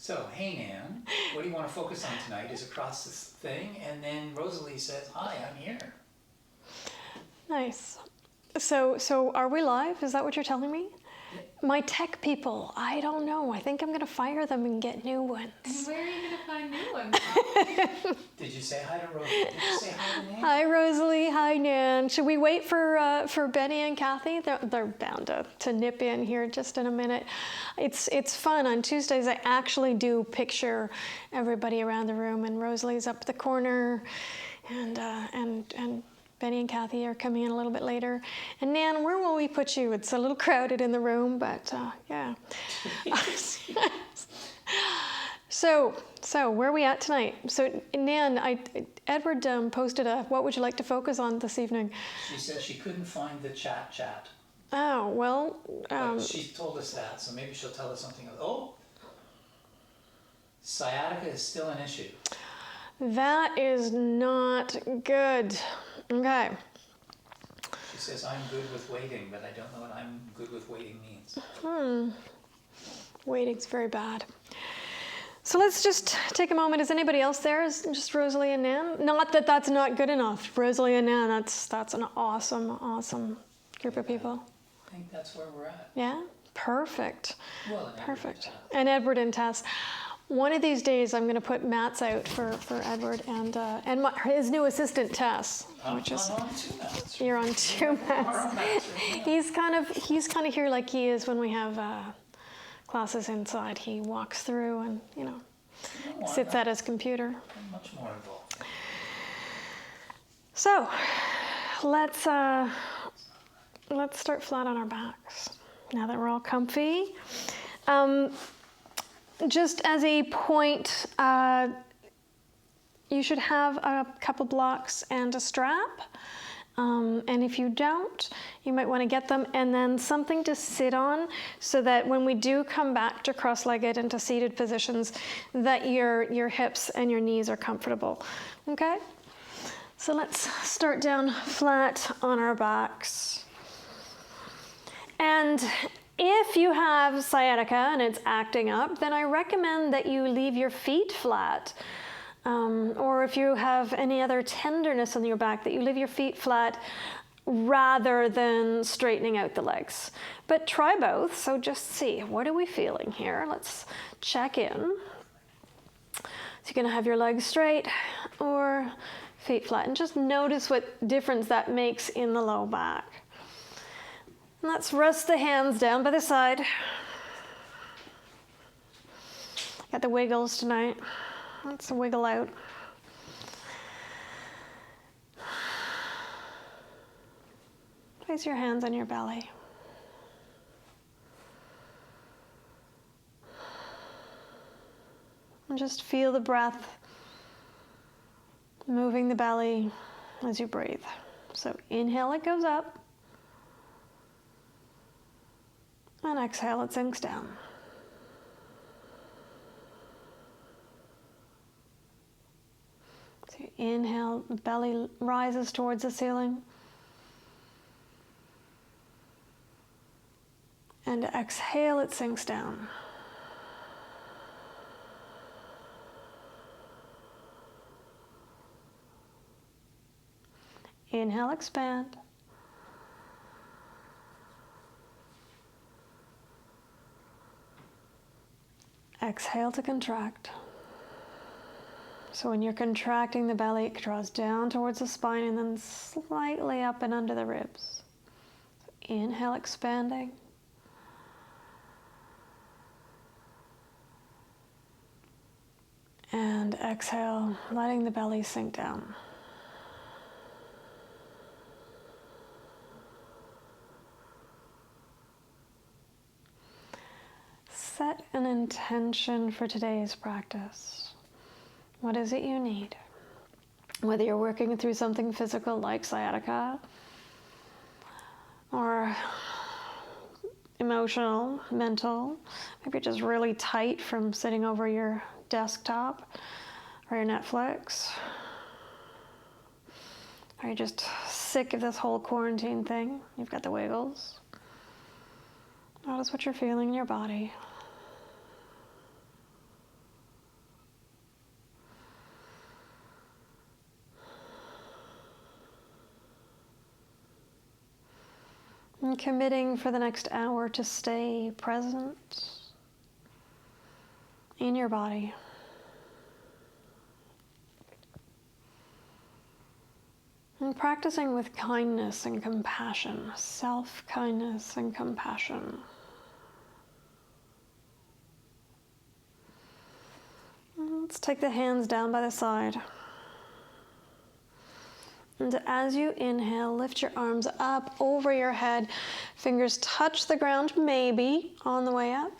So, hey Nan, what do you want to focus on tonight is across this thing, and then Rosalie says, hi, I'm here. Nice. So are we live? Is that what you're telling me? My tech people, I don't know. I think I'm going to fire them and get new ones. And where are you going to find new ones? Did you say hi to Rosalie? Did you say hi to Nan? Hi, Rosalie. Hi, Nan. Should we wait for Benny and Kathy? They're bound to nip in here just in a minute. It's fun. On Tuesdays, I actually do picture everybody around the room, and Rosalie's up the corner, and Benny and Kathy are coming in a little bit later. And Nan, where will we put you? It's a little crowded in the room, but yeah. So where are we at tonight? So Nan, Edward posted what would you like to focus on this evening? She says she couldn't find the chat. Oh, well. But she told us that, so maybe she'll tell us something else. Oh, sciatica is still an issue. That is not good. Okay. She says, I'm good with waiting, but I don't know what I'm good with waiting means. Waiting's very bad. So let's just take a moment. Is anybody else there? Is just Rosalie and Nan? Not that that's not good enough. Rosalie and Nan, that's an awesome group of people. I think that's where we're at. Yeah? Perfect. Well, and Perfect. And Edward and Tess. One of these days, I'm going to put mats out for Edward and his new assistant Tess, which is I'm on 2 mats. you're on 2 mats. He's kind of here like he is when we have classes inside. He walks through and sits at his computer. I'm much more involved. So let's start flat on our backs now that we're all comfy. Just as a point, you should have a couple blocks and a strap. And if you don't, you might want to get them and then something to sit on so that when we do come back to cross-legged and to seated positions, that your hips and your knees are comfortable. Okay? So let's start down flat on our backs. And if you have sciatica and it's acting up, then I recommend that you leave your feet flat. Or if you have any other tenderness on your back, that you leave your feet flat rather than straightening out the legs. But try both, so just see, what are we feeling here? Let's check in. So you're gonna have your legs straight or feet flat, and just notice what difference that makes in the low back. Let's rest the hands down by the side. Got the wiggles tonight. Let's wiggle out. Place your hands on your belly. And just feel the breath moving the belly as you breathe. So inhale, it goes up. And exhale, it sinks down. So you inhale, the belly rises towards the ceiling. And exhale, it sinks down. Inhale, expand. Exhale to contract. So when you're contracting the belly, it draws down towards the spine and then slightly up and under the ribs. So inhale, expanding. And exhale, letting the belly sink down. Set an intention for today's practice. What is it you need? Whether you're working through something physical like sciatica, or emotional, mental, maybe you're just really tight from sitting over your desktop or your Netflix, or you're just sick of this whole quarantine thing. You've got the wiggles. Notice what you're feeling in your body. And committing for the next hour to stay present in your body. And practicing with kindness and compassion, self-kindness and compassion. Let's take the hands down by the side. And as you inhale, lift your arms up over your head. Fingers touch the ground, maybe, on the way up.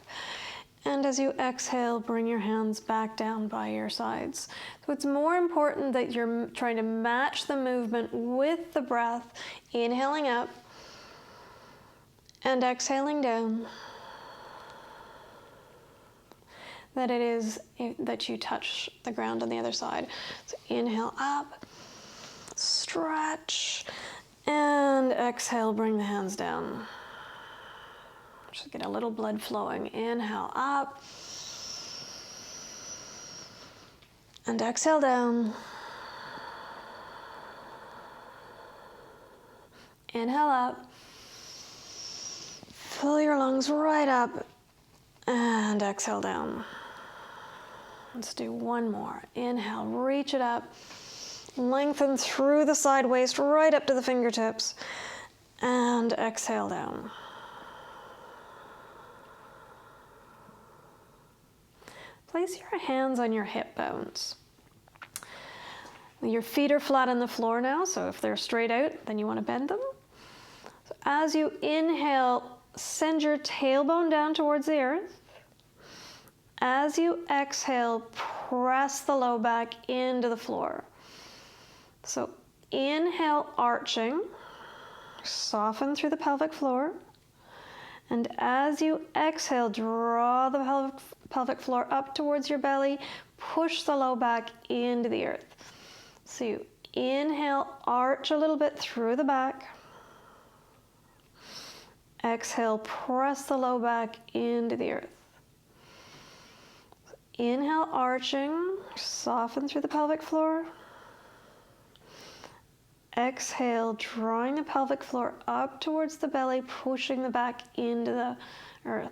And as you exhale, bring your hands back down by your sides. So it's more important that you're trying to match the movement with the breath, inhaling up and exhaling down, that it is that you touch the ground on the other side. So inhale up, stretch, and exhale, bring the hands down. Just get a little blood flowing. Inhale up. And exhale down. Inhale up. Fill your lungs right up. And exhale down. Let's do one more. Inhale, reach it up. Lengthen through the side waist right up to the fingertips. And exhale down. Place your hands on your hip bones. Your feet are flat on the floor now, so if they're straight out, then you want to bend them. So as you inhale, send your tailbone down towards the earth. As you exhale, press the low back into the floor. So inhale, arching, soften through the pelvic floor. And as you exhale, draw the pelvic floor up towards your belly, push the low back into the earth. So you inhale, arch a little bit through the back. Exhale, press the low back into the earth. Inhale, arching, soften through the pelvic floor. Exhale, drawing the pelvic floor up towards the belly, pushing the back into the earth.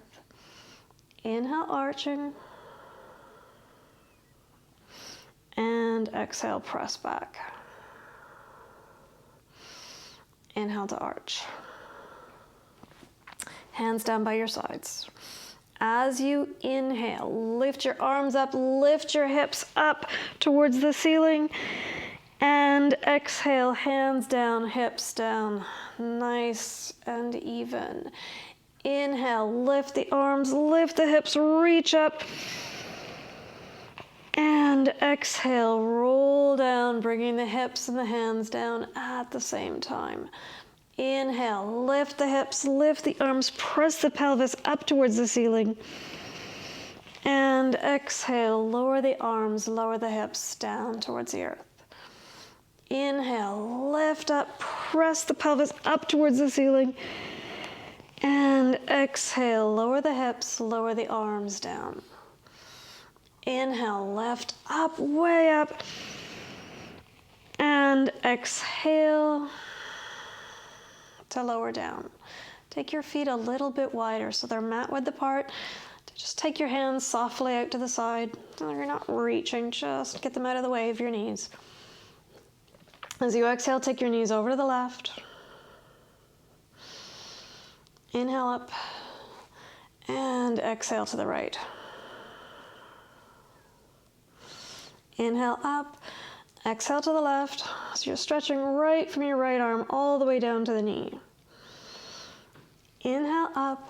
Inhale, arching. And exhale, press back. Inhale to arch. Hands down by your sides. As you inhale, lift your arms up, lift your hips up towards the ceiling. And exhale, hands down, hips down, nice and even. Inhale, lift the arms, lift the hips, reach up. And exhale, roll down, bringing the hips and the hands down at the same time. Inhale, lift the hips, lift the arms, press the pelvis up towards the ceiling. And exhale, lower the arms, lower the hips down towards the earth. Inhale, lift up, press the pelvis up towards the ceiling. And exhale, lower the hips, lower the arms down. Inhale, lift up, way up. And exhale to lower down. Take your feet a little bit wider so they're mat width apart. Just take your hands softly out to the side. You're not reaching, just get them out of the way of your knees. As you exhale, take your knees over to the left. Inhale up and exhale to the right. Inhale up, exhale to the left. So you're stretching right from your right arm all the way down to the knee. Inhale up,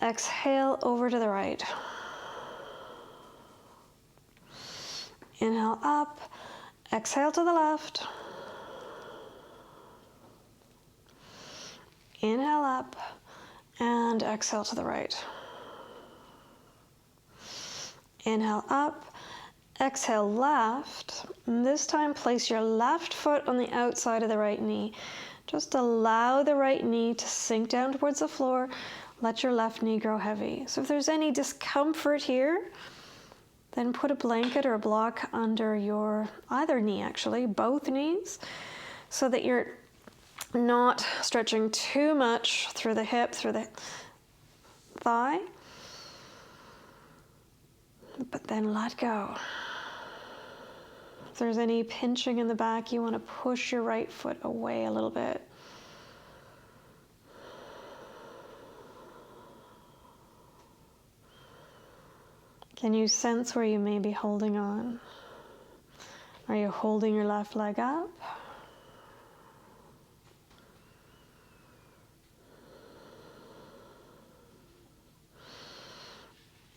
exhale over to the right. Inhale up, exhale to the left. Inhale up and exhale to the right. Inhale up, exhale left. And this time place your left foot on the outside of the right knee. Just allow the right knee to sink down towards the floor. Let your left knee grow heavy. So if there's any discomfort here, then put a blanket or a block under your either knee, actually, both knees, so that you're not stretching too much through the hip, through the thigh, but then let go. If there's any pinching in the back, you want to push your right foot away a little bit. Can you sense where you may be holding on? Are you holding your left leg up?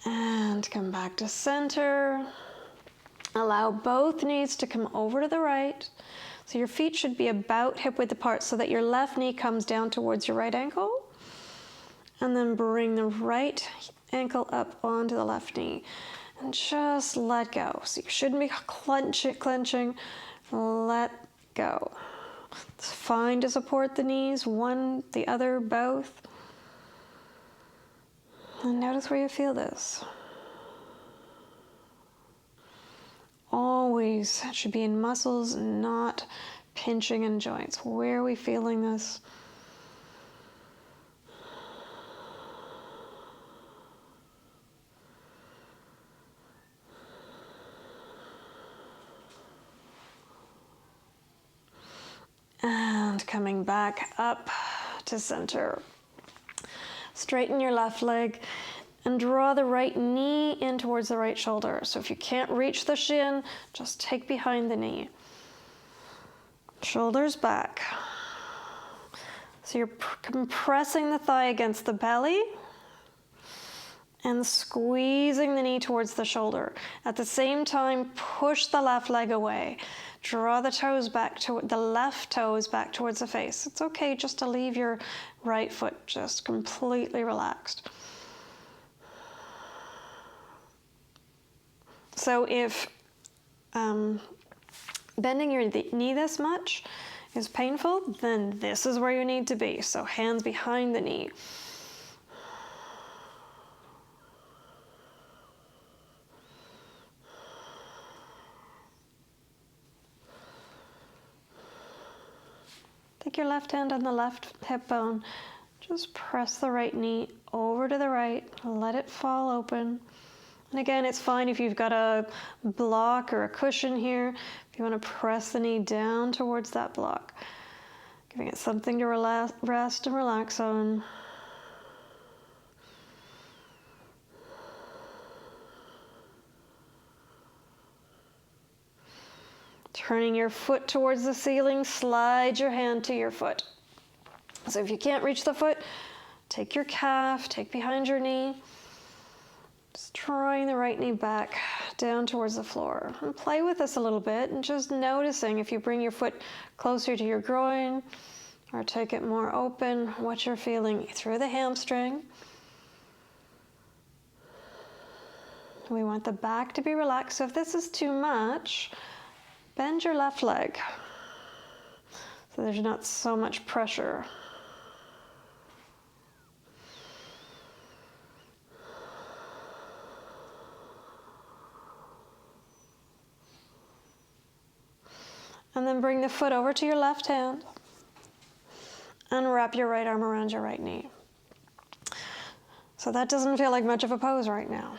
And come back to center. Allow both knees to come over to the right. So your feet should be about hip width apart so that your left knee comes down towards your right ankle. And then bring the right ankle up onto the left knee. And just let go. So you shouldn't be clenching. Let go. It's fine to support the knees, one, the other, both. And notice where you feel this. Always should be in muscles, not pinching in joints. Where are we feeling this? And coming back up to center. Straighten your left leg and draw the right knee in towards the right shoulder. So if you can't reach the shin, just take behind the knee. Shoulders back. So you're compressing the thigh against the belly and squeezing the knee towards the shoulder. At the same time, push the left leg away. Draw the toes back to the left toes back towards the face. It's okay just to leave your right foot just completely relaxed. So if bending your knee this much is painful, then this is where you need to be. So hands behind the knee. Take your left hand on the left hip bone. Just press the right knee over to the right. Let it fall open. And again, it's fine if you've got a block or a cushion here. If you want to press the knee down towards that block, giving it something to rest and relax on. Turning your foot towards the ceiling, slide your hand to your foot. So if you can't reach the foot, take your calf, take behind your knee. Just drawing the right knee back down towards the floor. And play with this a little bit and just noticing if you bring your foot closer to your groin or take it more open, what you're feeling through the hamstring. We want the back to be relaxed. So if this is too much, bend your left leg so there's not so much pressure. And then bring the foot over to your left hand and wrap your right arm around your right knee. So that doesn't feel like much of a pose right now.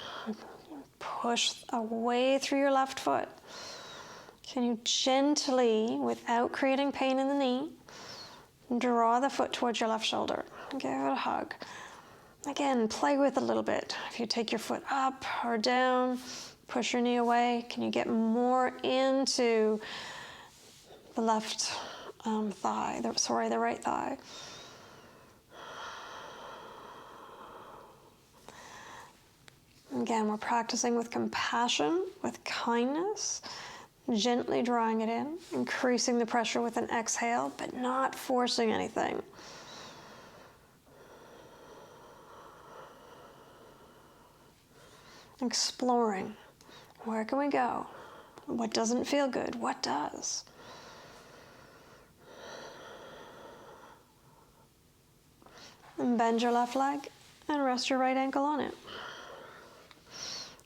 Push away through your left foot. Can you gently, without creating pain in the knee, draw the foot towards your left shoulder? Give it a hug. Again, play with it a little bit. If you take your foot up or down, push your knee away. Can you get more into the left thigh, the right thigh? Again, we're practicing with compassion, with kindness, gently drawing it in, increasing the pressure with an exhale, but not forcing anything. Exploring. Where can we go? What doesn't feel good? What does? And bend your left leg and rest your right ankle on it.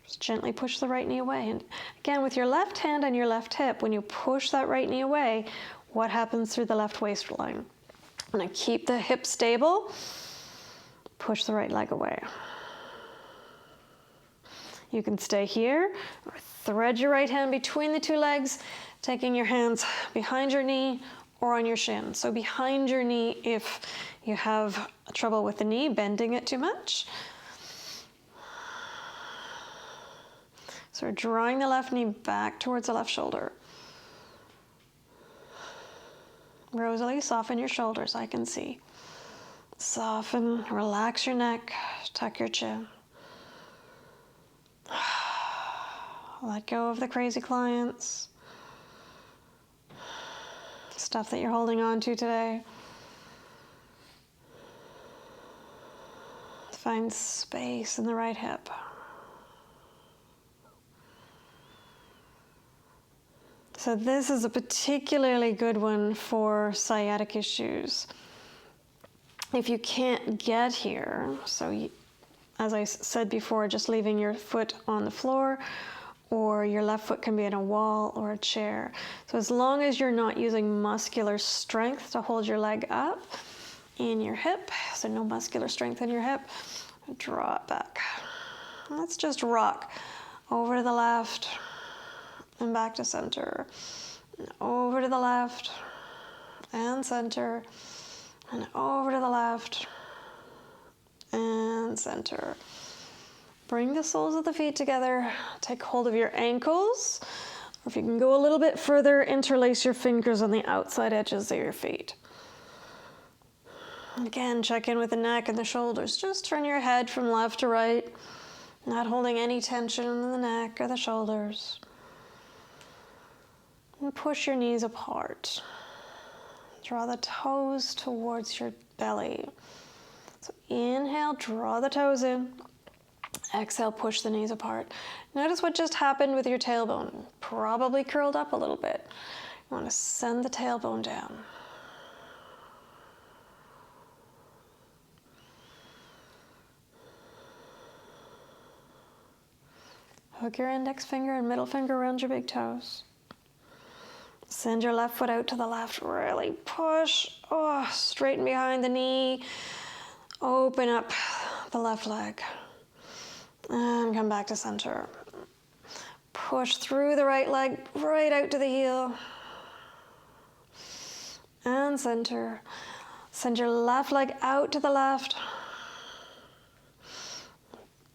Just gently push the right knee away. And again, with your left hand and your left hip, when you push that right knee away, what happens through the left waistline? And keep the hip stable. Push the right leg away. You can stay here or thread your right hand between the two legs, taking your hands behind your knee or on your shin. So behind your knee if you have trouble with the knee, bending it too much. So we're drawing the left knee back towards the left shoulder. Rosalie, soften your shoulders, I can see. Soften, relax your neck, tuck your chin. Let go of the crazy clients. Stuff that you're holding on to today. Find space in the right hip. So this is a particularly good one for sciatic issues. If you can't get here, as I said before, just leaving your foot on the floor, or your left foot can be in a wall or a chair. So as long as you're not using muscular strength to hold your leg up in your hip, so no muscular strength in your hip, draw it back. Let's just rock over to the left and back to center. And over to the left and center. And over to the left and center. Bring the soles of the feet together. Take hold of your ankles. Or if you can go a little bit further, interlace your fingers on the outside edges of your feet. Again, check in with the neck and the shoulders. Just turn your head from left to right, not holding any tension in the neck or the shoulders. And push your knees apart. Draw the toes towards your belly. So inhale, draw the toes in. Exhale, push the knees apart. Notice what just happened with your tailbone. Probably curled up a little bit. You want to send the tailbone down. Hook your index finger and middle finger around your big toes. Send your left foot out to the left. Really push. Oh, straighten behind the knee. Open up the left leg. And come back to center. Push through the right leg, right out to the heel. And center. Send your left leg out to the left.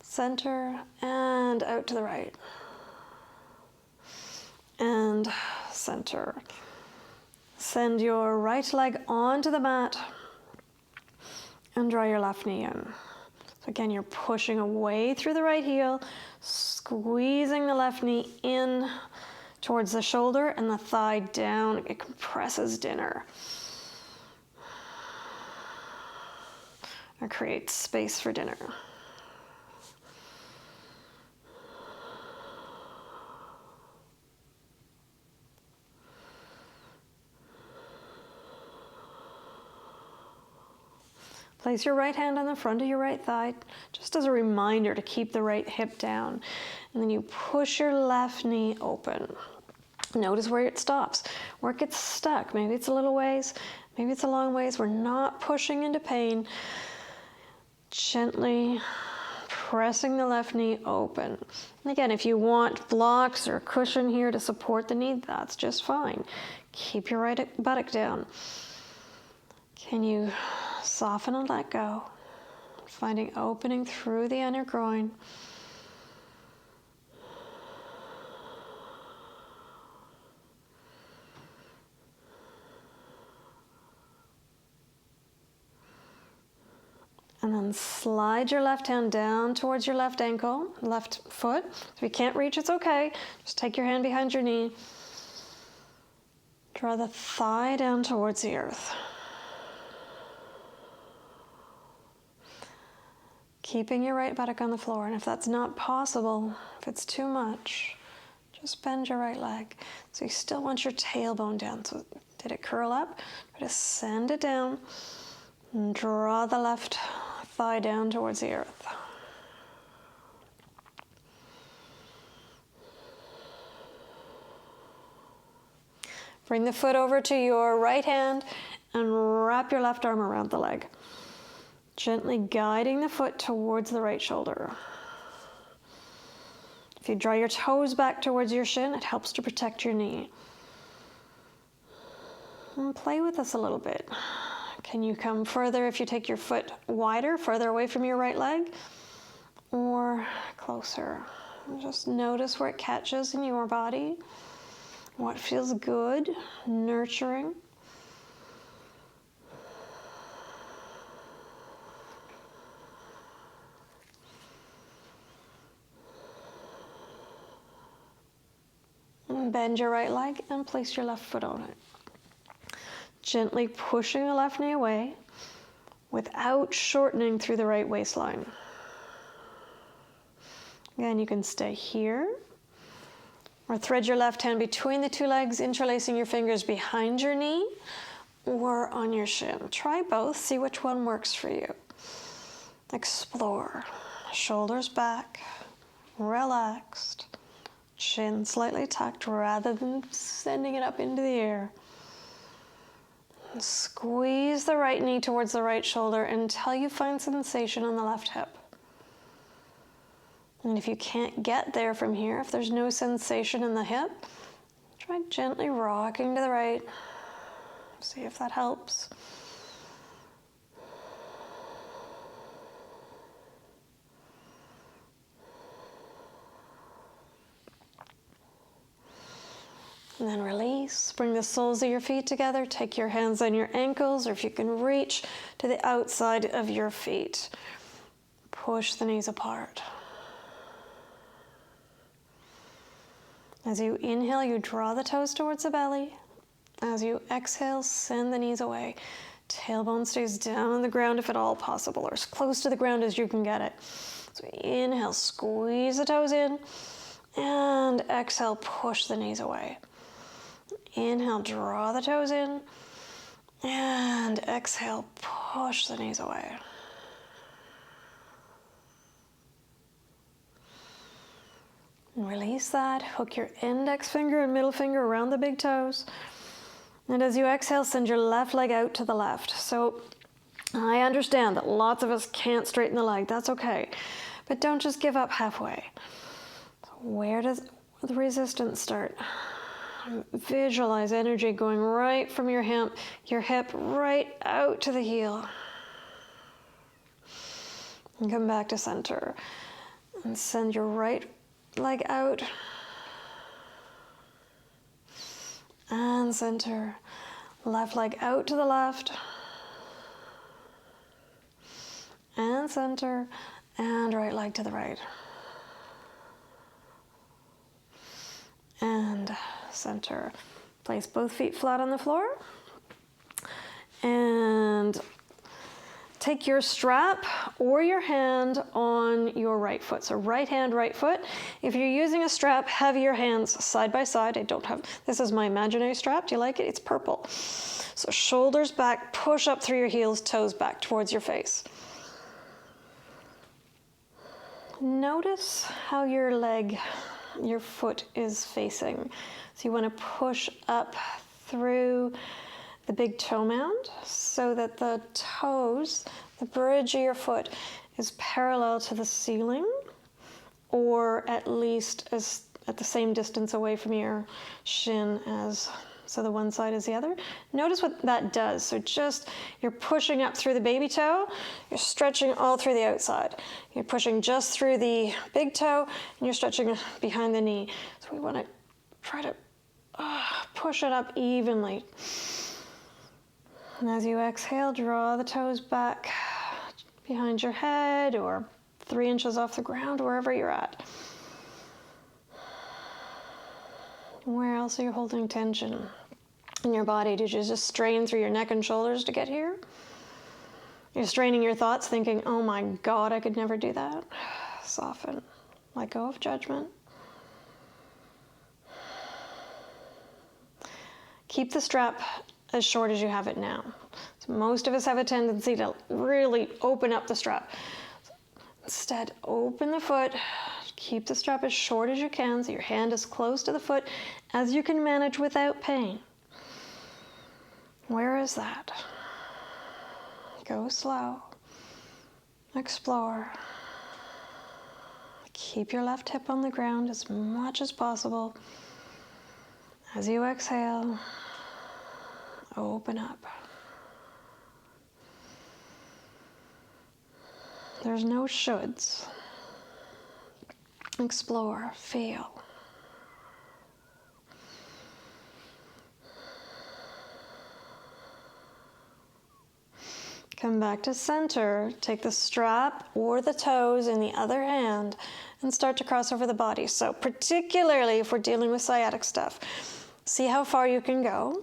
Center and out to the right. And center. Send your right leg onto the mat and draw your left knee in. So again, you're pushing away through the right heel, squeezing the left knee in towards the shoulder and the thigh down. It compresses dinner. Or creates space for dinner. Place your right hand on the front of your right thigh, just as a reminder to keep the right hip down. And then you push your left knee open. Notice where it stops, where it gets stuck. Maybe it's a little ways, maybe it's a long ways. We're not pushing into pain. Gently pressing the left knee open. And again, if you want blocks or cushion here to support the knee, that's just fine. Keep your right buttock down. Can you soften and let go, finding opening through the inner groin. And then slide your left hand down towards your left ankle, left foot. If you can't reach, it's okay. Just take your hand behind your knee. Draw the thigh down towards the earth. Keeping your right buttock on the floor. And if that's not possible, if it's too much, just bend your right leg. So you still want your tailbone down. So did it curl up? Just send it down and draw the left thigh down towards the earth. Bring the foot over to your right hand and wrap your left arm around the leg, gently guiding the foot towards the right shoulder. If you draw your toes back towards your shin, it helps to protect your knee. And play with this a little bit. Can you come further if you take your foot wider, further away from your right leg, or closer? Just notice where it catches in your body, what feels good, nurturing. And bend your right leg and place your left foot on it. Gently pushing the left knee away without shortening through the right waistline. Again, you can stay here or thread your left hand between the two legs, interlacing your fingers behind your knee or on your shin. Try both, see which one works for you. Explore. Shoulders back, relaxed, chin slightly tucked rather than sending it up into the air. Squeeze the right knee towards the right shoulder until you find sensation on the left hip. And if you can't get there from here, if there's no sensation in the hip, try gently rocking to the right. See if that helps. And then release. Bring the soles of your feet together. Take your hands on your ankles, or if you can reach to the outside of your feet. Push the knees apart. As you inhale, you draw the toes towards the belly. As you exhale, send the knees away. Tailbone stays down on the ground if at all possible, or as close to the ground as you can get it. So inhale, squeeze the toes in, and exhale, push the knees away. Inhale, draw the toes in, and exhale, push the knees away. And release that. Hook your index finger and middle finger around the big toes. And as you exhale, send your left leg out to the left. So I understand that lots of us can't straighten the leg. That's okay. But don't just give up halfway. So where does the resistance start? Visualize energy going right from your hip right out to the heel. And come back to center. And send your right leg out. And center. Left leg out to the left. And center. And right leg to the right. And center. Place both feet flat on the floor. And take your strap or your hand on your right foot. So right hand, right foot. If you're using a strap, have your hands side by side. This is my imaginary strap. Do you like it? It's purple. So shoulders back, push up through your heels, toes back towards your face. Notice how your foot is facing. So you want to push up through the big toe mound so that the toes, the bridge of your foot, is parallel to the ceiling, or at least at the same distance away from your shin so the one side is the other. Notice what that does. So you're pushing up through the baby toe, you're stretching all through the outside. You're pushing just through the big toe, and you're stretching behind the knee. So we want to try to push it up evenly. And as you exhale, draw the toes back behind your head or 3 inches off the ground, wherever you're at. Where else are you holding tension in your body? Did you just strain through your neck and shoulders to get here? You're straining your thoughts, thinking, oh my God, I could never do that. Soften. Let go of judgment. Keep the strap as short as you have it now. So most of us have a tendency to really open up the strap. Instead, open the foot, keep the strap as short as you can so your hand is close to the foot as you can manage without pain. Where is that? Go slow. Explore. Keep your left hip on the ground as much as possible. As you exhale, open up. There's no shoulds. Explore, feel. Come back to center. Take the strap or the toes in the other hand and start to cross over the body. So particularly if we're dealing with sciatic stuff, see how far you can go.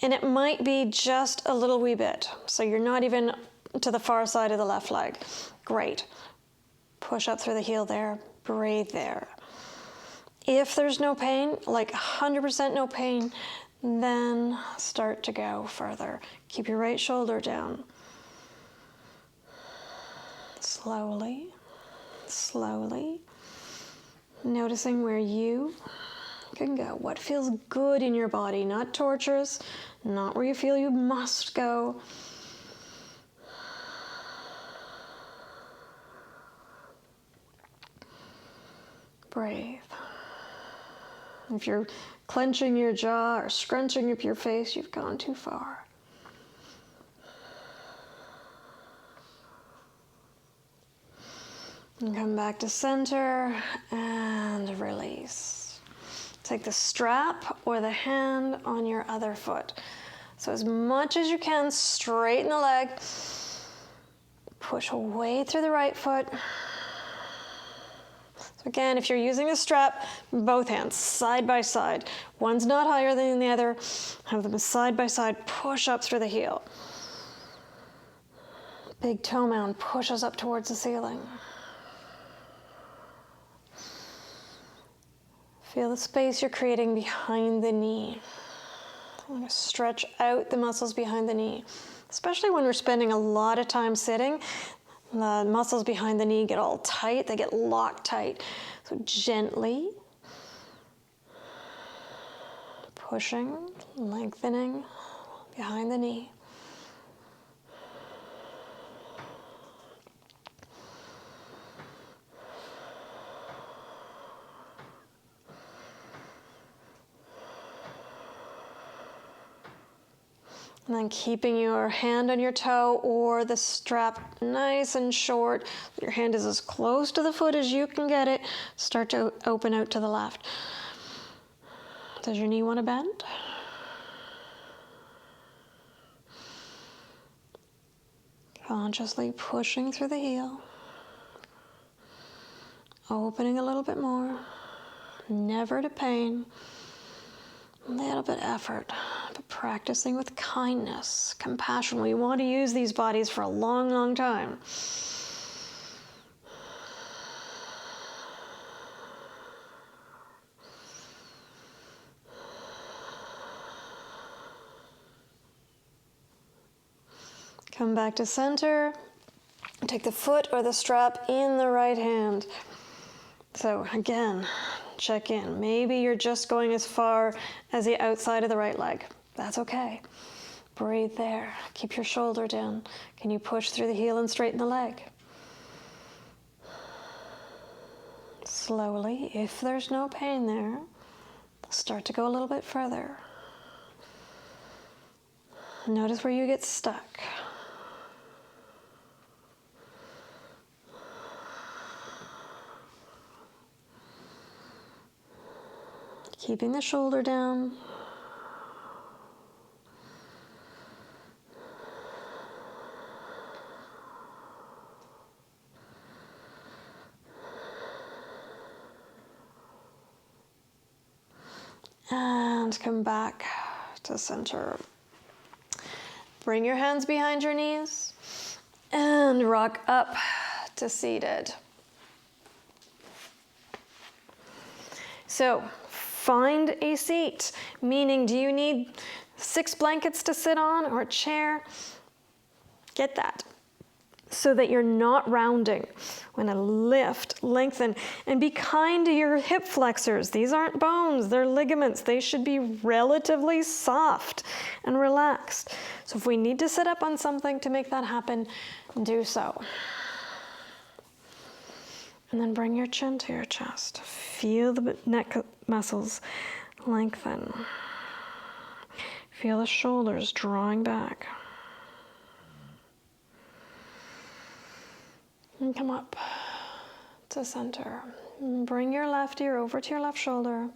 And it might be just a little wee bit. So you're not even to the far side of the left leg. Great. Push up through the heel there. Breathe there. If there's no pain, like 100% no pain, then start to go further. Keep your right shoulder down. Slowly, slowly, noticing where you can go. What feels good in your body, not torturous, not where you feel you must go. Breathe. If you're clenching your jaw or scrunching up your face, you've gone too far. And come back to center and release. Take the strap or the hand on your other foot. So as much as you can, straighten the leg. Push away through the right foot. So again, if you're using a strap, both hands side by side. One's not higher than the other. Have them side by side. Push up through the heel. Big toe mound pushes up towards the ceiling. Feel the space you're creating behind the knee. I'm going to stretch out the muscles behind the knee. Especially when we're spending a lot of time sitting, the muscles behind the knee get all tight, they get locked tight. So gently pushing, lengthening behind the knee. And then keeping your hand on your toe or the strap nice and short. Your hand is as close to the foot as you can get it. Start to open out to the left. Does your knee want to bend? Consciously pushing through the heel. Opening a little bit more. Never to pain. A little bit effort, but practicing with kindness, compassion. We want to use these bodies for a long, long time. Come back to center. Take the foot or the strap in the right hand. So again, check in. Maybe you're just going as far as the outside of the right leg. That's okay. Breathe there. Keep your shoulder down. Can you push through the heel and straighten the leg? Slowly, if there's no pain there, start to go a little bit further. Notice where you get stuck. Keeping the shoulder down. And come back to center. Bring your hands behind your knees and rock up to seated. So, find a seat, meaning do you need 6 blankets to sit on or a chair? Get that. so that you're not rounding. We're going to lift, lengthen, and be kind to your hip flexors. These aren't bones, they're ligaments. They should be relatively soft and relaxed. So if we need to sit up on something to make that happen, do so. And then bring your chin to your chest. Feel the neck muscles lengthen. Feel the shoulders drawing back. And come up to center. Bring your left ear over to your left shoulder.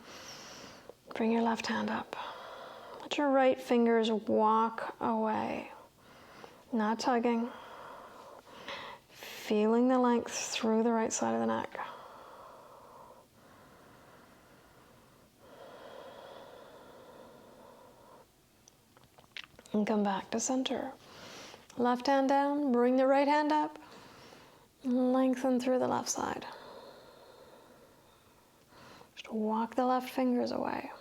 Bring your left hand up. Let your right fingers walk away. Not tugging. Feeling the length through the right side of the neck. And come back to center. Left hand down, bring the right hand up. Lengthen through the left side. Just walk the left fingers away.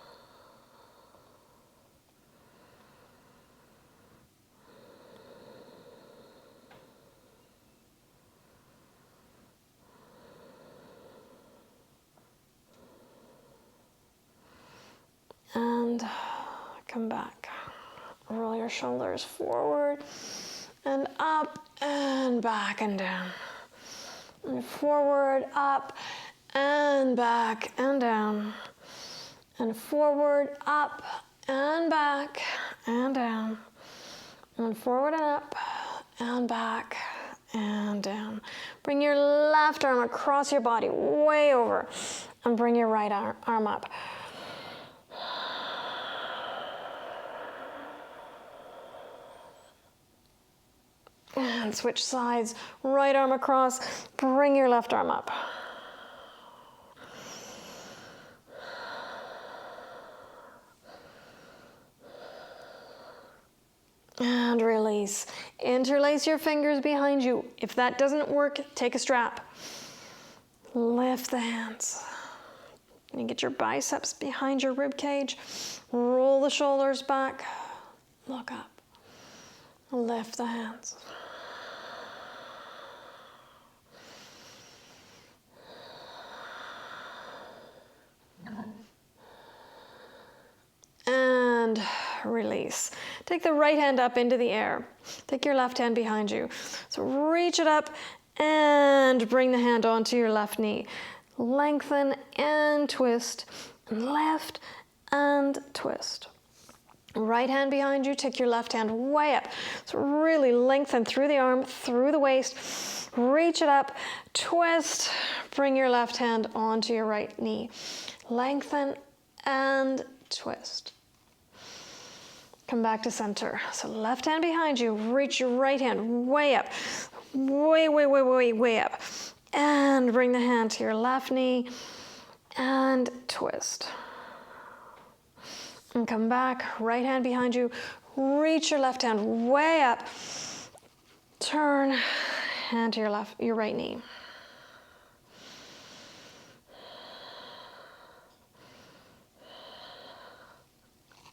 And come back. Roll your shoulders forward and up and back and down. And forward, up, and back, and down. And forward, up, and back, and down. And forward and up, and back, and down. Bring your left arm across your body, way over. And bring your right arm up. And switch sides, right arm across, bring your left arm up. And release. Interlace your fingers behind you. If that doesn't work, take a strap. Lift the hands. And get your biceps behind your rib cage. Roll the shoulders back. Look up. Lift the hands. And release. Take the right hand up into the air. Take your left hand behind you. So reach it up and bring the hand onto your left knee. Lengthen and twist. And lift and twist. Right hand behind you. Take your left hand way up. So really lengthen through the arm, through the waist. Reach it up, twist. Bring your left hand onto your right knee. Lengthen and twist. Come back to center. So left hand behind you, reach your right hand way up. Way up. And bring the hand to your left knee and twist. And come back, right hand behind you, reach your left hand way up. Turn, hand to your right knee.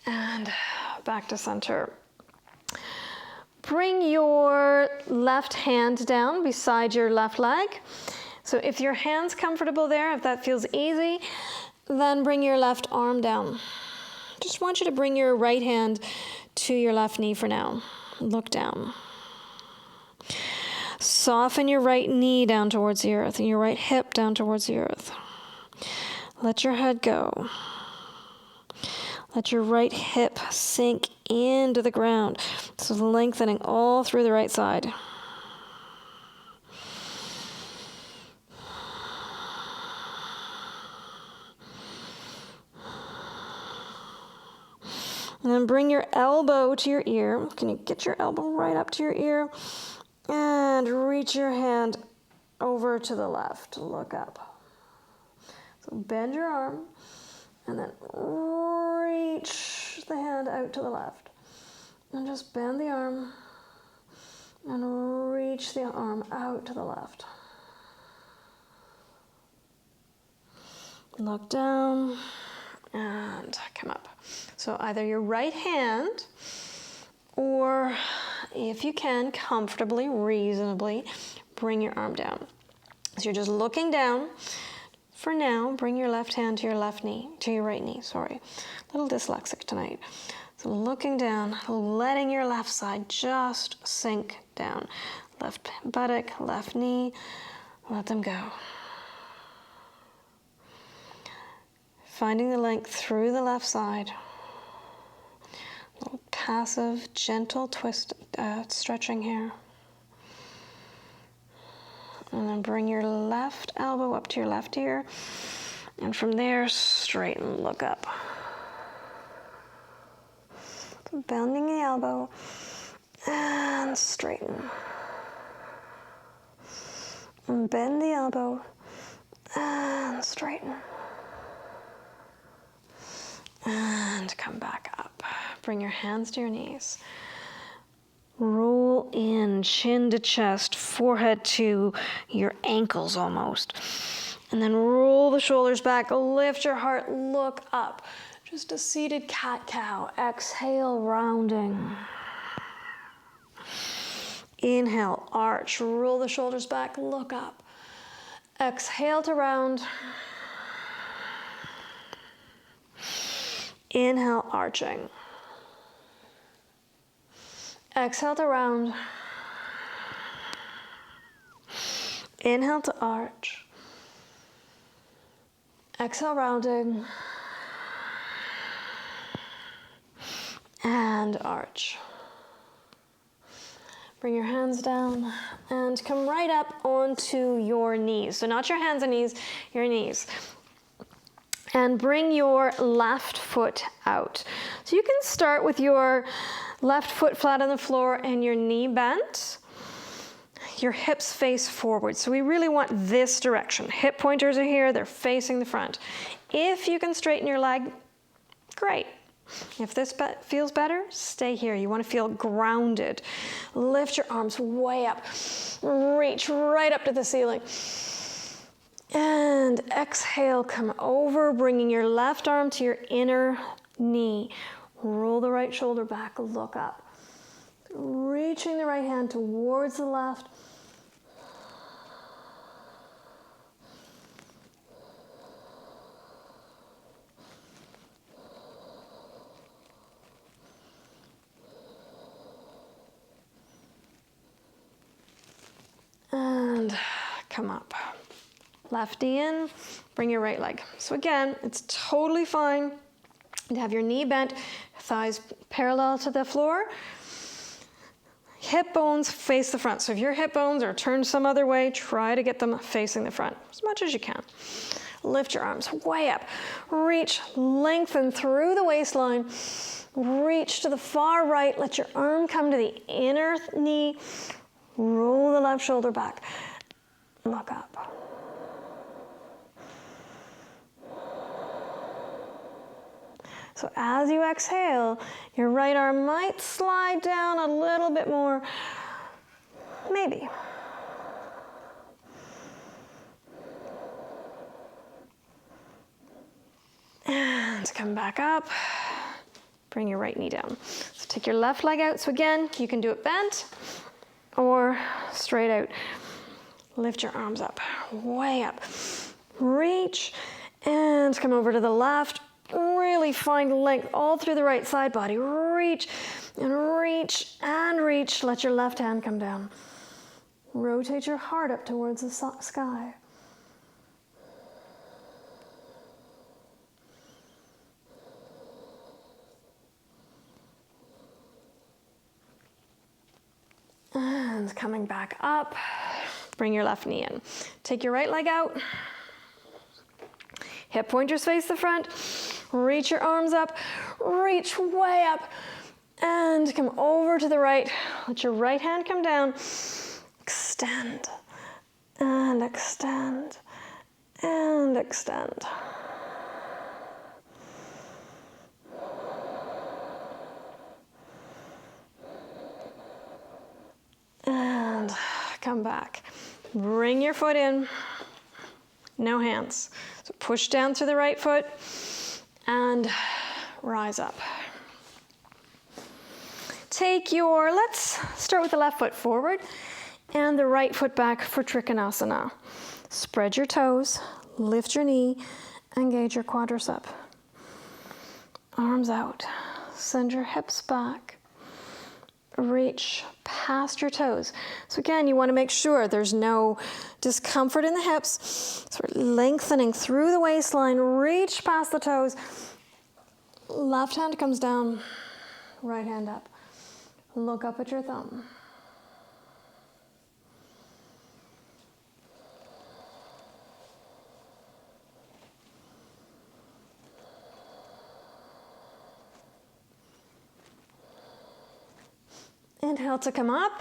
And back to center. Bring your left hand down beside your left leg. So if your hand's comfortable there, if that feels easy, then bring your left arm down. Just want you to bring your right hand to your left knee for now. Look down. Soften your right knee down towards the earth and your right hip down towards the earth. Let your head go. Let your right hip sink into the ground. So lengthening all through the right side. And then bring your elbow to your ear. Can you get your elbow right up to your ear? And reach your hand over to the left. Look up. So bend your arm. And then reach the hand out to the left. And just bend the arm. And reach the arm out to the left. Look down. And come up. So either your right hand Or if you can, comfortably, reasonably, bring your arm down. So you're just looking down. For now, bring your left hand to your left knee, to your right knee, sorry. A little dyslexic tonight. So looking down, letting your left side just sink down. Left buttock, left knee, let them go. Finding the length through the left side. A little passive, gentle twist, stretching here. And then bring your left elbow up to your left ear. And from there, straighten, look up. So bending the elbow and straighten. And bend the elbow and straighten. And come back up. Bring your hands to your knees. Roll in, chin to chest, forehead to your ankles almost. And then roll the shoulders back, lift your heart, look up. Just a seated cat-cow. Exhale, rounding. Inhale, arch, roll the shoulders back, look up. Exhale to round. Inhale, arching. Exhale to round. Inhale to arch. Exhale, rounding. And arch. Bring your hands down and come right up onto your knees. So not your hands and knees, your knees. And bring your left foot out. So you can start with your left foot flat on the floor and your knee bent. Your hips face forward. So we really want this direction. Hip pointers are here, they're facing the front. If you can straighten your leg, great. If this feels better, stay here. You want to feel grounded. Lift your arms way up. Reach right up to the ceiling. And exhale, come over, bringing your left arm to your inner knee. Roll the right shoulder back, look up. Reaching the right hand towards the left. And come up. Lefty in, bring your right leg. So again, it's totally fine to have your knee bent, thighs parallel to the floor. Hip bones face the front. So if your hip bones are turned some other way, try to get them facing the front as much as you can. Lift your arms way up. Reach, lengthen through the waistline. Reach to the far right. Let your arm come to the inner knee. Roll the left shoulder back. Look up. So as you exhale, your right arm might slide down a little bit more. Maybe. And come back up. Bring your right knee down. So take your left leg out. So again, you can do it bent or straight out. Lift your arms up, way up. Reach and come over to the left. Really find length all through the right side body. Reach and reach and reach. Let your left hand come down. Rotate your heart up towards the sky. And coming back up, bring your left knee in. Take your right leg out. Hip pointers face the front. Reach your arms up. Reach way up. And come over to the right. Let your right hand come down. Extend. And extend. And extend. And come back. Bring your foot in. No hands. So push down through the right foot and rise up. let's start with the left foot forward and the right foot back for Trikonasana. Spread your toes, lift your knee, engage your quadricep. Arms out, send your hips back. Reach past your toes. So again, you want to make sure there's no discomfort in the hips. So we're lengthening through the waistline, reach past the toes. Left hand comes down, right hand up. Look up at your thumb. Inhale to come up,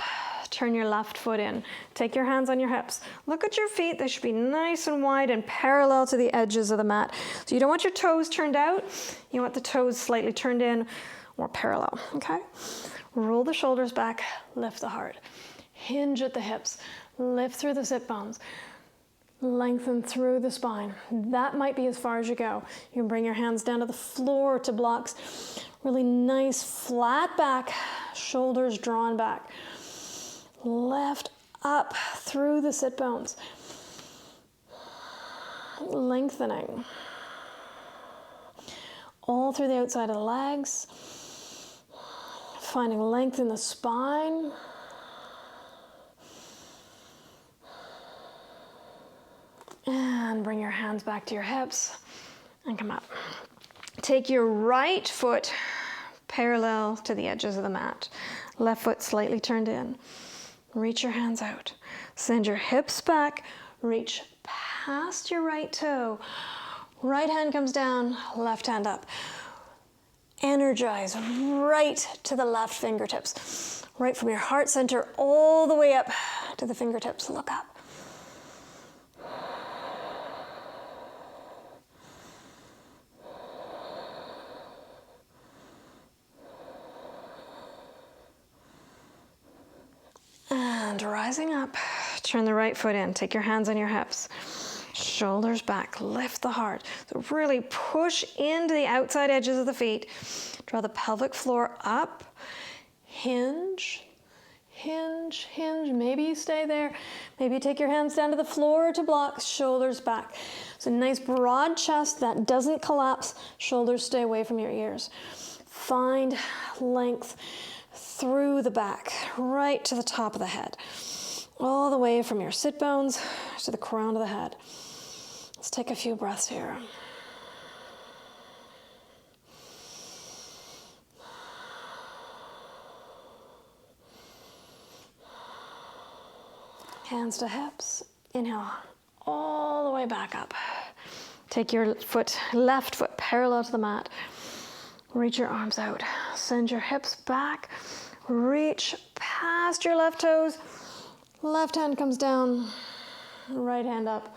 turn your left foot in. Take your hands on your hips. Look at your feet, they should be nice and wide and parallel to the edges of the mat. So you don't want your toes turned out, you want the toes slightly turned in or parallel, okay? Roll the shoulders back, lift the heart. Hinge at the hips, lift through the sit bones. Lengthen through the spine. That might be as far as you go. You can bring your hands down to the floor to blocks. Really nice flat back, shoulders drawn back. Lift up through the sit bones. Lengthening. All through the outside of the legs. Finding length in the spine. And bring your hands back to your hips and come up. Take your right foot parallel to the edges of the mat. Left foot slightly turned in. Reach your hands out. Send your hips back. Reach past your right toe. Right hand comes down, left hand up. Energize right to the left fingertips. Right from your heart center all the way up to the fingertips. Look up. And rising up, turn the right foot in. Take your hands on your hips. Shoulders back, lift the heart. So really push into the outside edges of the feet. Draw the pelvic floor up. Hinge, hinge, hinge. Maybe you stay there. Maybe you take your hands down to the floor to blocks, shoulders back. So nice broad chest that doesn't collapse. Shoulders stay away from your ears. Find length through the back, right to the top of the head. All the way from your sit bones to the crown of the head. Let's take a few breaths here. Hands to hips. Inhale all the way back up. Take your left foot parallel to the mat. Reach your arms out. Send your hips back. Reach past your left toes. Left hand comes down. Right hand up.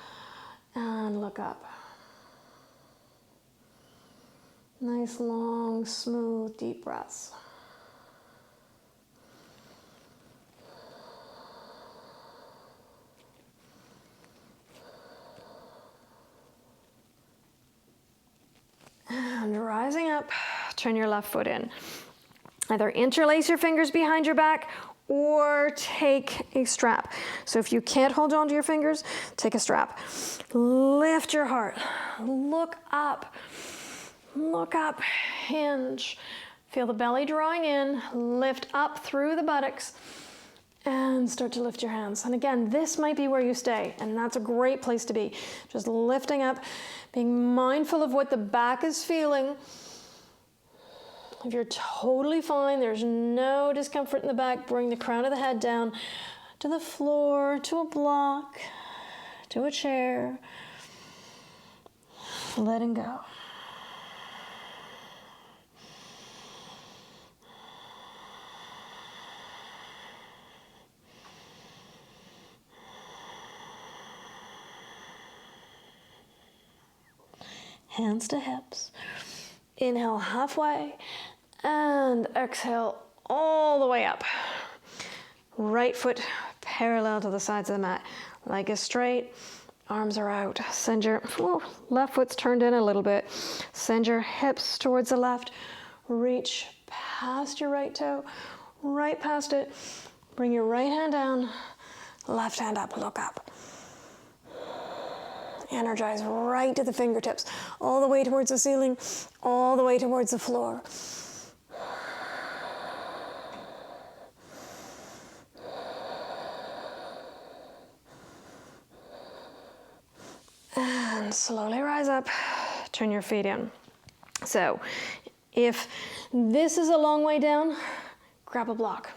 And look up. Nice, long, smooth, deep breaths. And rising up, turn your left foot in. Either interlace your fingers behind your back or take a strap. So if you can't hold on to your fingers, take a strap. Lift your heart. Look up. Look up. Hinge. Feel the belly drawing in. Lift up through the buttocks. And start to lift your hands. And again, this might be where you stay, and that's a great place to be. Just lifting up, being mindful of what the back is feeling. If you're totally fine, there's no discomfort in the back, bring the crown of the head down to the floor, to a block, to a chair. Letting go. Hands to hips. Inhale halfway and exhale all the way up. Right foot parallel to the sides of the mat. Leg is straight, arms are out. Send your left foot's turned in a little bit. Send your hips towards the left. Reach past your right toe. right past it. Bring your right hand down, left hand up, look up. Energize right to the fingertips, all the way towards the ceiling, all the way towards the floor. And slowly rise up, turn your feet in. So if this is a long way down, grab a block.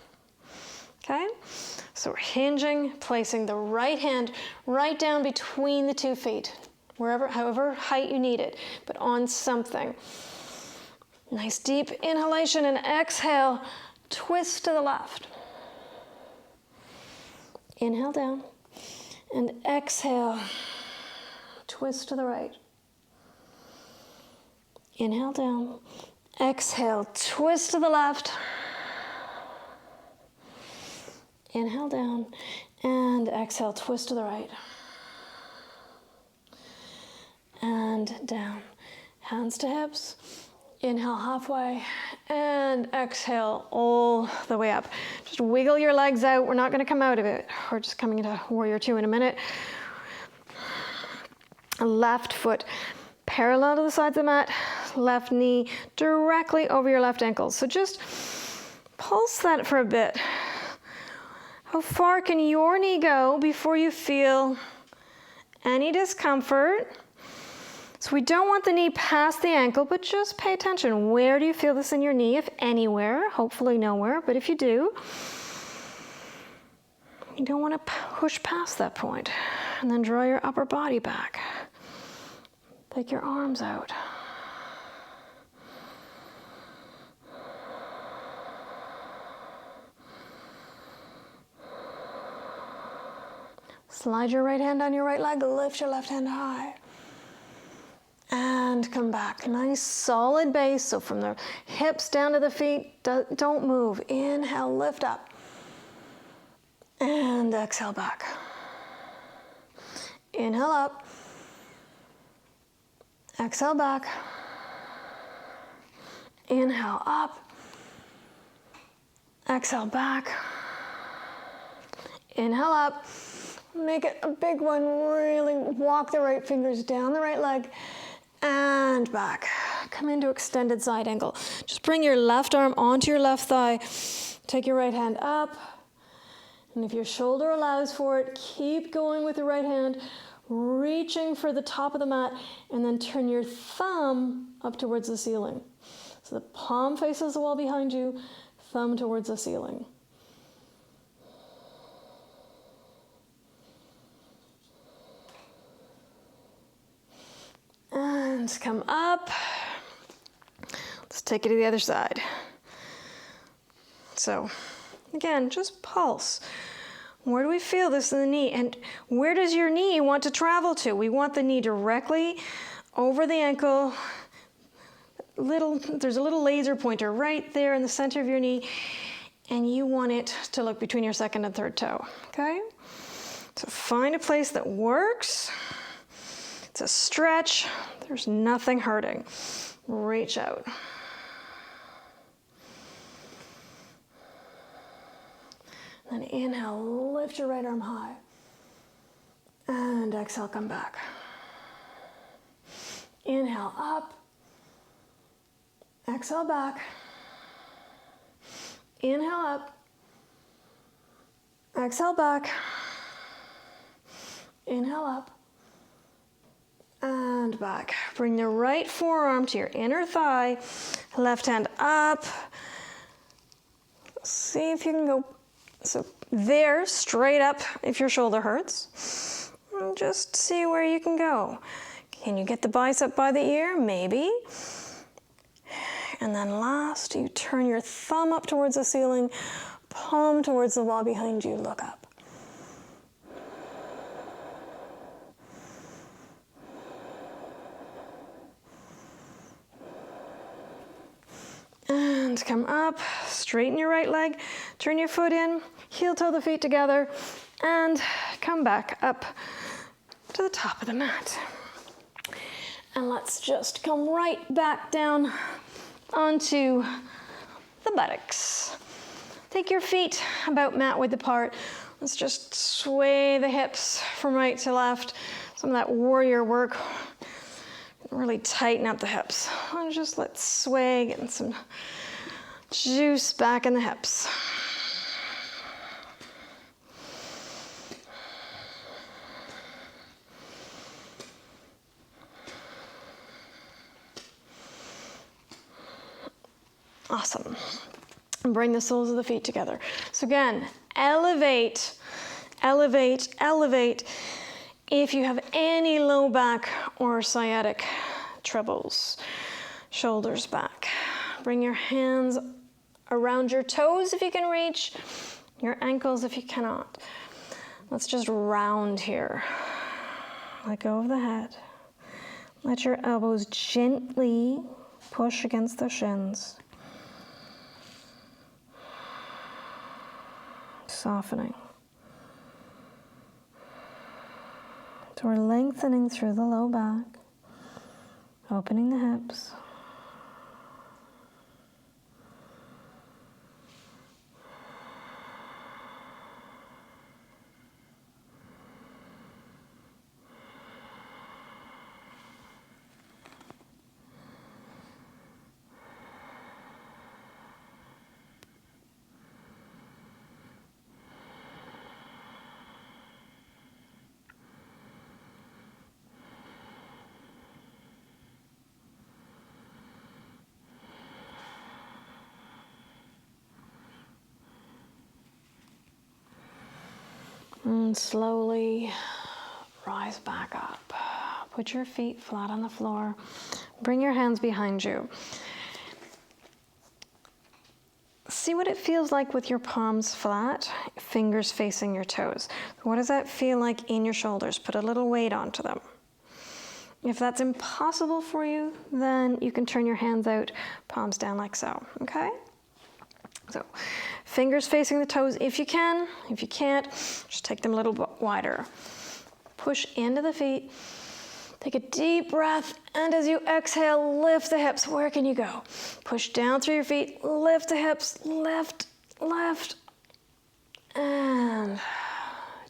Okay? So we're hinging, placing the right hand right down between the 2 feet, wherever, however height you need it, but on something. Nice deep inhalation and exhale, twist to the left. Inhale down and exhale, twist to the right. Inhale down, exhale, twist to the left. Inhale down and exhale, twist to the right. And down. Hands to hips. Inhale halfway and exhale all the way up. Just wiggle your legs out. We're not going to come out of it. We're just coming into warrior 2 in a minute. Left foot parallel to the sides of the mat. Left knee directly over your left ankle. So just pulse that for a bit. How far can your knee go before you feel any discomfort? So we don't want the knee past the ankle, but just pay attention. Where do you feel this in your knee? If anywhere, hopefully nowhere, but if you do, you don't want to push past that point. And then draw your upper body back. Take your arms out. Slide your right hand on your right leg, lift your left hand high. And come back. Nice solid base. So from the hips down to the feet, don't move. Inhale, lift up. And exhale back. Inhale up. Exhale back. Inhale up. Exhale back. Inhale up. Make it a big one. Really walk the right fingers down the right leg and back. Come into extended side angle. Just bring your left arm onto your left thigh. Take your right hand up. And if your shoulder allows for it, keep going with the right hand, reaching for the top of the mat, and then turn your thumb up towards the ceiling. So the palm faces the wall behind you, thumb towards the ceiling. And come up. Let's take it to the other side. So, again, just pulse. Where do we feel this in the knee? And where does your knee want to travel to? We want the knee directly over the ankle. There's a little laser pointer right there in the center of your knee, and you want it to look between your second and third toe, okay? So find a place that works. It's a stretch. There's nothing hurting. Reach out. Then inhale, lift your right arm high. And exhale, come back. Inhale up. Exhale back. Inhale up. Exhale back. Inhale up. And back. Bring the right forearm to your inner thigh. Left hand up. See if you can go so there, straight up if your shoulder hurts. And just see where you can go. Can you get the bicep by the ear? Maybe. And then last, you turn your thumb up towards the ceiling, palm towards the wall behind you, look up. And come up, straighten your right leg, turn your foot in, heel toe the feet together, and come back up to the top of the mat. And let's just come right back down onto the buttocks. Take your feet about mat width apart. Let's just sway the hips from right to left. Some of that warrior work. Really tighten up the hips. And just let's sway, getting some juice back in the hips. Awesome. And bring the soles of the feet together. So again, elevate, elevate, elevate. If you have any low back or sciatic troubles, shoulders back. Bring your hands around your toes if you can reach, your ankles if you cannot. Let's just round here. Let go of the head. Let your elbows gently push against the shins. Softening. So we're lengthening through the low back, opening the hips. And slowly rise back up. Put your feet flat on the floor. Bring your hands behind you. See what it feels like with your palms flat, fingers facing your toes. What does that feel like in your shoulders? Put a little weight onto them. If that's impossible for you, then you can turn your hands out, palms down like so, okay? So, fingers facing the toes if you can. If you can't, just take them a little bit wider. Push into the feet. Take a deep breath, and as you exhale, lift the hips. Where can you go? Push down through your feet, lift the hips, lift, lift, and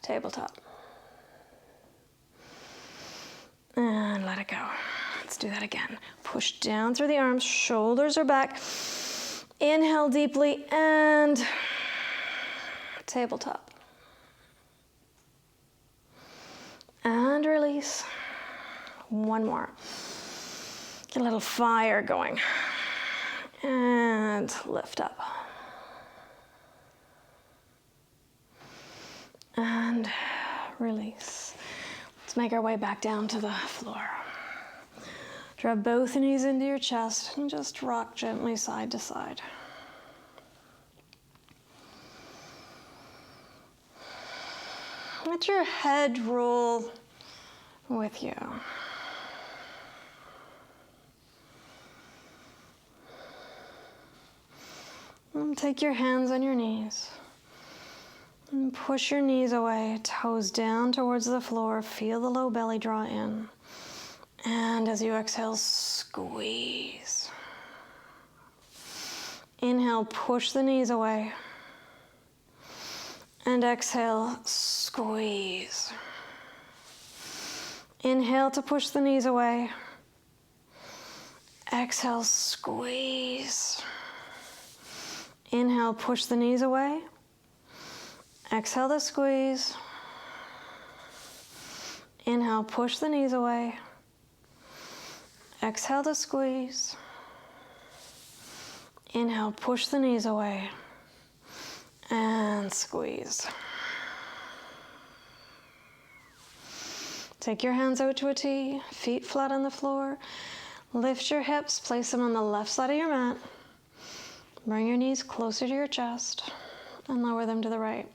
tabletop. And let it go. Let's do that again. Push down through the arms, shoulders are back. Inhale deeply and tabletop. And release. One more. Get a little fire going. And lift up. And release. Let's make our way back down to the floor. Drop both knees into your chest and just rock gently side to side. Let your head roll with you. And take your hands on your knees. And push your knees away, toes down towards the floor. Feel the low belly draw in. And as you exhale, squeeze. Inhale, push the knees away. And exhale, squeeze. Inhale to push the knees away. Exhale, squeeze. Inhale, push the knees away. Exhale to squeeze. Inhale, push the knees away. Exhale to squeeze. Inhale, push the knees away. And squeeze. Take your hands out to a T, feet flat on the floor. Lift your hips, place them on the left side of your mat. Bring your knees closer to your chest and lower them to the right.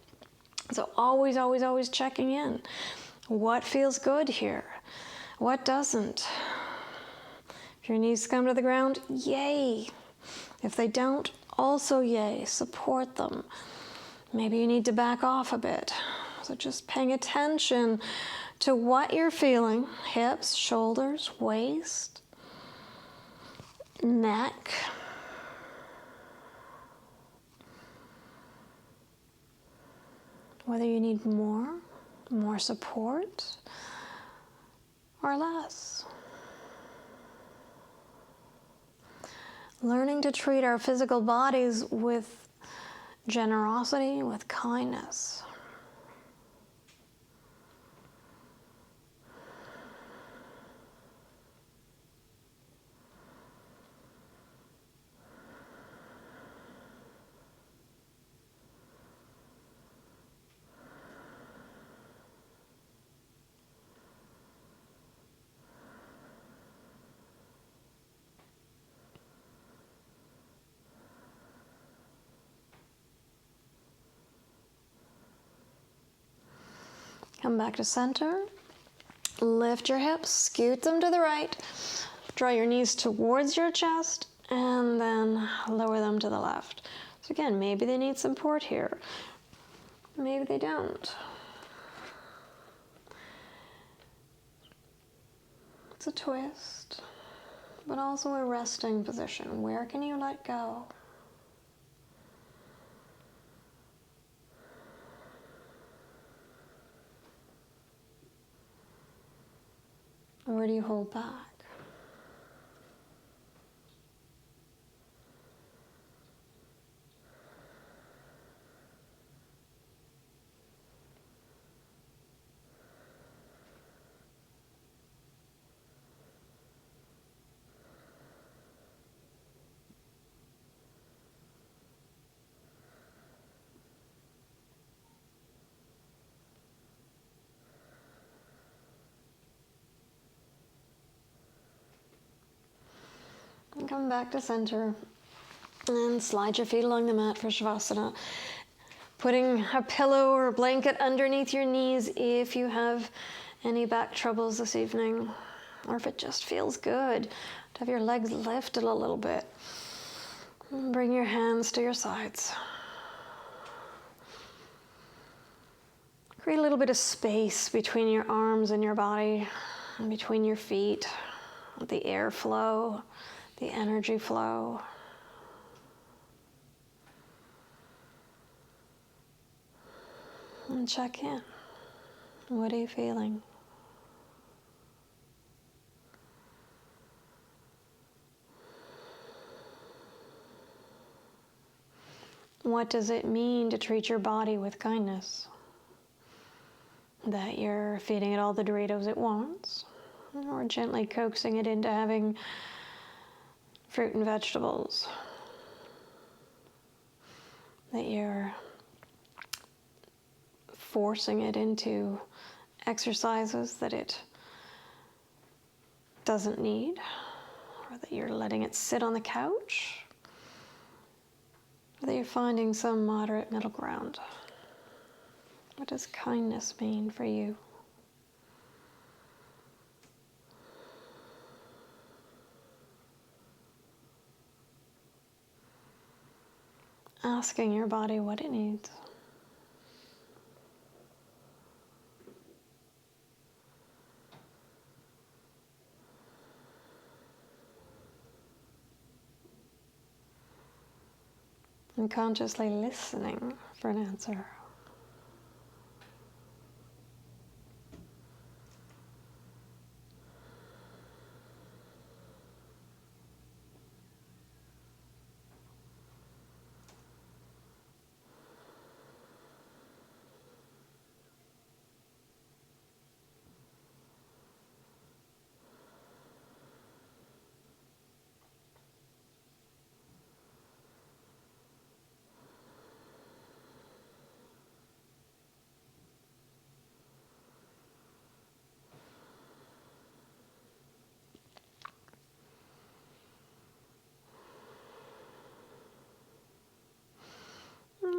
So always, always, always checking in. What feels good here? What doesn't? If your knees come to the ground, yay. If they don't, also yay. Support them. Maybe you need to back off a bit. So just paying attention to what you're feeling. Hips, shoulders, waist, neck. whether you need more support, or less. Learning to treat our physical bodies with generosity, with kindness. Come back to center. Lift your hips, scoot them to the right. Draw your knees towards your chest, and then lower them to the left. So again, maybe they need support here. Maybe they don't. It's a twist, but also a resting position. Where can you let go? Where do you hold back? And come back to center and slide your feet along the mat for Shavasana. Putting a pillow or a blanket underneath your knees if you have any back troubles this evening, or if it just feels good to have your legs lifted a little bit. And bring your hands to your sides. Create a little bit of space between your arms and your body, and between your feet, the airflow, the energy flow. And check in. What are you feeling? What does it mean to treat your body with kindness? That you're feeding it all the Doritos it wants, or gently coaxing it into having fruit and vegetables. That you're forcing it into exercises that it doesn't need, or that you're letting it sit on the couch, or that you're finding some moderate middle ground. What does kindness mean for you? Asking your body what it needs. And consciously listening for an answer.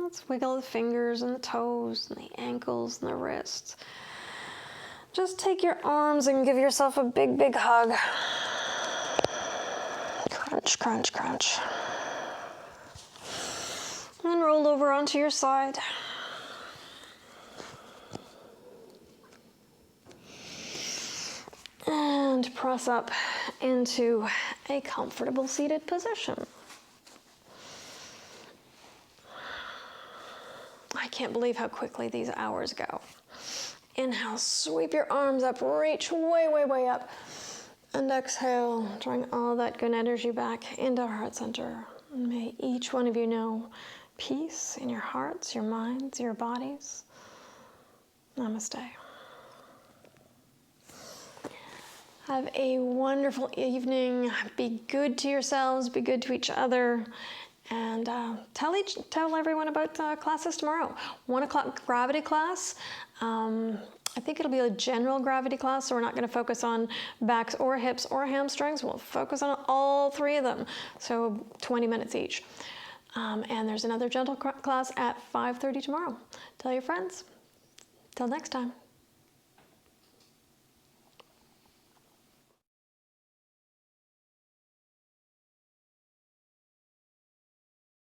Let's wiggle the fingers and the toes and the ankles and the wrists. Just take your arms and give yourself a big, big hug. Crunch, crunch, crunch. And then roll over onto your side. And press up into a comfortable seated position. I can't believe how quickly these hours go. Inhale, sweep your arms up, reach way, way, way up. And exhale, drawing all that good energy back into our heart center. And may each one of you know peace in your hearts, your minds, your bodies. Namaste. Have a wonderful evening. Be good to yourselves, be good to each other. And tell everyone about classes tomorrow. 1 o'clock gravity class. I think it'll be a general gravity class, so we're not going to focus on backs or hips or hamstrings. We'll focus on all 3 of them, so 20 minutes each. And there's another gentle class at 5:30 tomorrow. Tell your friends. Till next time.